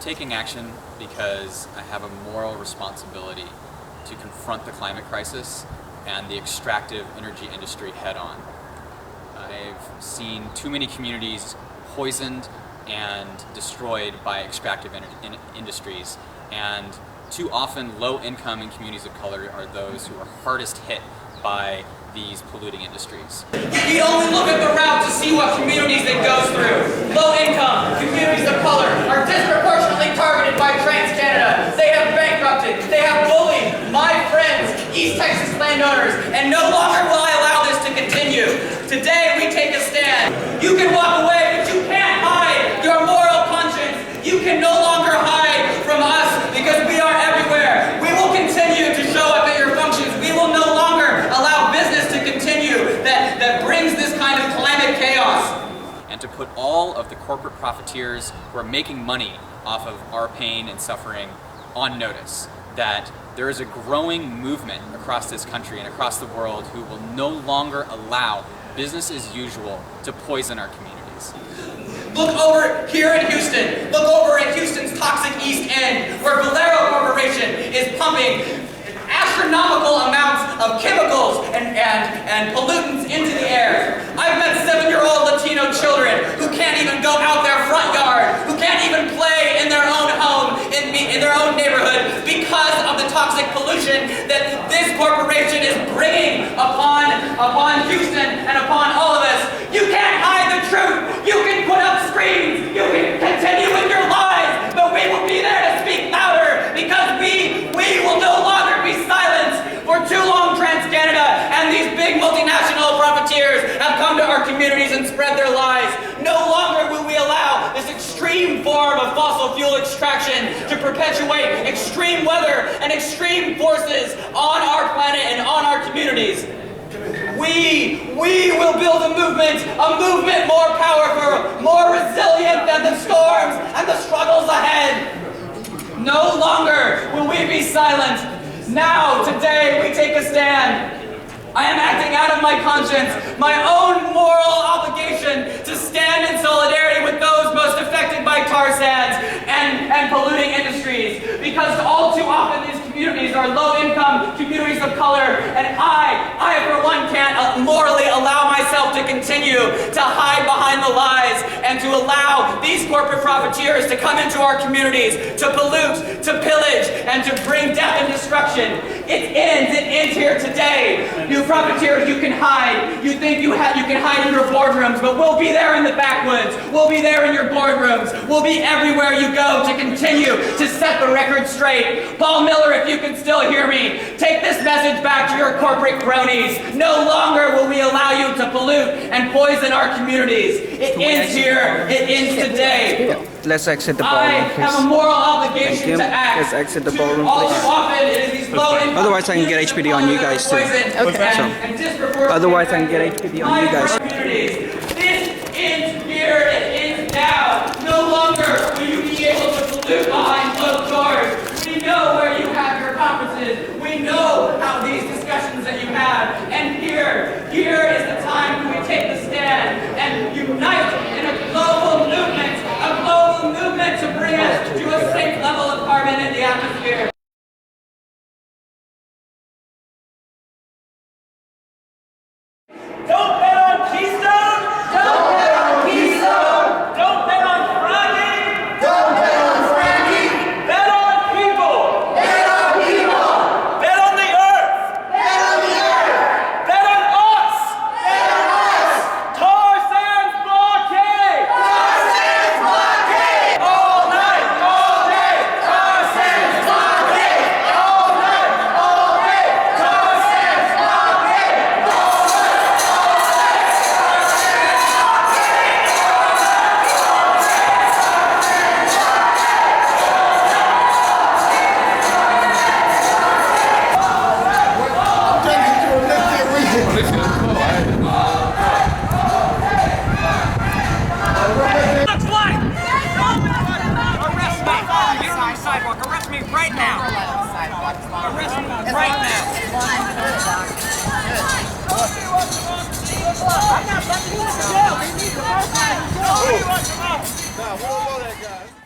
taking action because I have a moral responsibility to confront the climate crisis and the extractive energy industry head on. I've seen too many communities poisoned and destroyed by extractive industries, and too often low-income and communities of color are those who are hardest hit by these polluting industries. You only look at the route to see what communities it goes through. Low-income, communities of color are disproportionately targeted by TransCanada. They have bankrupted, they have bullied my friends, East Texas landowners, and no longer will I allow this to continue. Today we take a stand. You can walk away, but you can't hide your moral conscience. You can no longer hide from us because we are everywhere. We will continue to show up at your functions. We will no longer allow business to continue that brings this kind of climate chaos. And to put all of the corporate profiteers who are making money off of our pain and suffering on notice that there is a growing movement across this country and across the world who will no longer allow business as usual to poison our communities. Look over here in Houston. Look over at Houston's toxic East End, where Valero Corporation is pumping astronomical amounts of chemicals and pollutants into the air. I've met 7-year-old Latino children who can't even go out their front yard, who can't even play in their own home, in their own neighborhood, because of the toxic pollution that this corporation is bringing upon Houston and upon all of us. You can't hide the truth. You can put up screens. You can continue with your lies, but we will be there to speak louder because we will no longer be silenced. For too long, TransCanada and these big multinational profiteers have come to our communities and spread their lies. No longer will we allow this extreme form of fossil fuel extraction to perpetuate extreme weather and extreme forces on our planet and on our communities. We will build a movement more powerful, more resilient than the storms and the struggles ahead. No longer will we be silent. Now, today, we take a stand. I am acting out of my conscience, my own moral obligation to stand in solidarity with those most affected by tar sands and polluting industries. Because all too often these communities are low-income communities of color, and I for one can't morally allow myself to continue to hide behind the lies and to allow these corporate profiteers to come into our communities, to pollute, to pillage, and to bring death and destruction. It ends here today. You profiteers, you can hide. You think you can hide in your boardrooms, but we'll be there in the backwoods. We'll be there in your boardrooms. We'll be everywhere you go to continue to set the record straight. Paul Miller, if you can still hear me, take this message back to your corporate cronies. No longer will we allow you to pollute and poison our communities. It ends here. It ends today. Let's exit the ballroom, please. I have a moral obligation to act. Let's exit the ballroom, All please. too often it is these low-income Otherwise I can get HPD on you guys too. Otherwise I can get HPD on you guys. This ends here. It ends now. No longer will you be able to pollute behind closed doors. We know where you have your conferences. We know how these discussions that you have. And here is the time when we take the stand and unite in a global movement to bring us to a safe level of carbon in the atmosphere. Don't bet on Keystone! Don't bet on Keystone! Don't bet on fracking! Don't bet on fracking! Bet on people! Bet on people! Bet on the earth! Bet on the earth! Bet on us! Bet on us! Tar sands blockade! Tar sands blockade! All night, all day! Tar sands blockade! All night, all day! Tar sands blockade! Looks like! Arrest me! Here on the sidewalk. Arrest me right now! Arrest me right now! I'm not letting you in jail. We need to go. Nah, we don't know that guy.